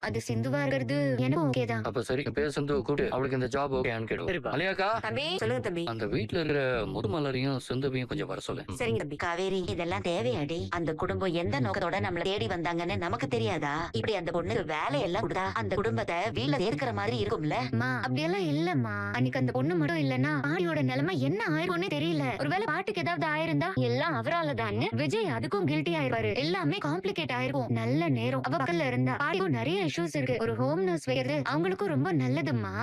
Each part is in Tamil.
அது சிந்துவா இருக்கிறது எனக்கு ஓகே தான். அப்ப சரி, பேர் சிந்து கூப்பிட்டு அவளுக்கு இந்த ஜாப் ஓகேன்னு கேடு. சரிப்பா. மலையாக்கா, தம்பி சொல்லுங்க தம்பி. அந்த வீட்டுல இருக்கிற முதுமலரையும் சிந்துவையும் கொஞ்சம் வர சொல்லு. சரிங்க தம்பி. காவேரி, இதெல்லாம் தேவையாடி? அந்த குடும்பம் எந்த நோக்கத்தோட நம்மள தேடி வந்தாங்கன்னு நமக்கு தெரியாதா? இப்படி அந்த பொண்ணுக்கு வேலையெல்லாம் கொடுத்தா அந்த குடும்பத்தை வீட்ல சேர்க்கிற மாதிரி இருக்கும்ல? அம்மா அப்படியெல்லாம் இல்லம்மா. அன்னைக்கு அந்த பொண்ணு மட்டும் இல்லன்னா பாடியோட நிலைமை என்ன ஆயிருக்கும்னே தெரியல. ஒருவேளை பாட்டுக்கு ஏதாவது ஆயிருந்தா எல்லாம் அவரால தான். விஜய் அதுக்கும் கில்ட்டி ஆயிருப்பாரு. எல்லாமே காம்ப்ளிகேட் ஆயிருக்கும். நல்ல நேரம் அவ பக்கத்துல இருந்தா. பாடிக்கும் நிறைய இஷ்யூஸ் இருக்கு. ஒரு ஹோம் நர்ஸ் வைக்கிறது அவங்களுக்கும் ரொம்ப நல்லதும்மா.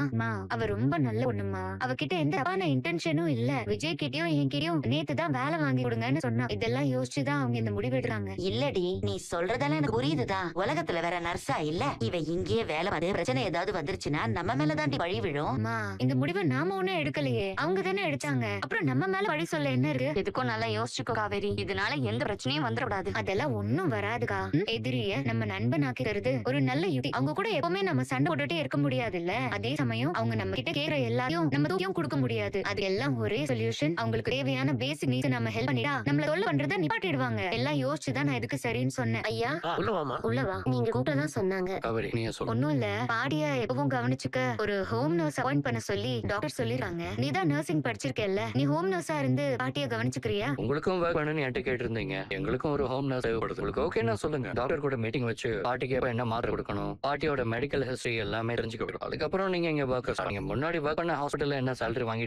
அவ ரொம்ப நல்ல பொண்ணுமா. அவகிட்ட எந்த தப்பான இன்டென்ஷனும் இல்ல. விஜய் கிட்டயும் என்கிட்டயும் நேத்து தான் வேலை வாங்கி கொடுங்கன்னு சொன்னா. இதெல்லாம் யோசிச்சுதான் அவங்க இந்த முடிவெடுறாங்க. இல்லடி, நீ சொல்றதெல்லாம் எனக்கு புரியுதுதான். உலகத்துல வேற நர்ஸா இல்ல? இவ இங்கேயே வேலை பார்த்து பிரச்சனை ஏதாவது வந்துருச்சுன்னா நம்ம மேலதான் பழி விழும். அம்மா, இந்த முடிவை நாம ஒண்ணும் எடுக்கலையே, அவங்க தானே எடுத்தாங்க. அப்புறம் நம்ம மேல பழி சொல்ல என்ன இருக்கு? எதுக்கும் நல்லா யோசிச்சுக்கோ காவேரி. இதனால எந்த பிரச்சனையும் வந்துடக்கூடாது. அதெல்லாம் ஒண்ணும் வராதுக்கா. எதிரிய நம்ம நண்பன் ஆக்கிறது ஒரு நல்ல யுக்தி. அவங்க கூட எப்பவுமே நம்ம சண்டை போட்டுட்டே இருக்க முடியாதுல்ல. அதே சமயம் அவங்க நம்ம கிட்ட கேக்குற எல்லாரையும் நம்ம தூக்கியும் கொடுக்க முடியாது. அது எல்லாம் ஒரே சொல்யூஷன். அவங்களுக்கு தேவையான பேசிக் நீட்ஸ் நம்ம ஹெல்ப் பண்ணிட்டா நம்மள தொல்லை பண்றத நிப்பாட்டிடுவாங்க. எல்லாம் யோசிச்சுதான் நான் இதுக்கு சரின்னு சொன்னேன். ஐயா உள்ளவாமா. உள்ளவா, நீங்க கூப்பிட்டதான் சொன்னாங்க. காவேரி, நீ சொல்லு. ஒண்ணும் இல்ல, பாடிய எப்பவும் கவனிச்சுக்க ஒரு ஹோம் நர்ஸ் அப்பாயிண்ட் பண்ண சொல்லி டாக்டர் சொல்லிருக்காங்க. நீ தான் நர்சிங் படிச்சிருக்கல, நீ ஹோம் நர்ஸா இருந்து பாட்டிய கவனிச்சுக்கிறியா? உங்களுக்கும் ஒர்க் பண்ணணும்னு என்கிட்ட கேட்டிருந்தீங்க. எங்களுக்கும் ஒரு ஹோம் நர்ஸ் தேவைப்படுது. உங்களுக்கு ஓகேன்னா சொல்லுங்க. டாக்டர் கூட மீட்டிங் வச்சு பாட்டிக்கு எப்ப என்ன மாத்திரை கொடுக்கணும், பாட்டியோட மெடிக்கல் ஹிஸ்டரி எல்லாமே தெரிஞ்சுக்க. அதுக்கப்புறம் நீங்க இங்க ஒர்க். நீங்க முன்னாடி ஒர்க் பண்ண ஹாஸ்பிட்டல்ல என்ன சேலரி வாங்கி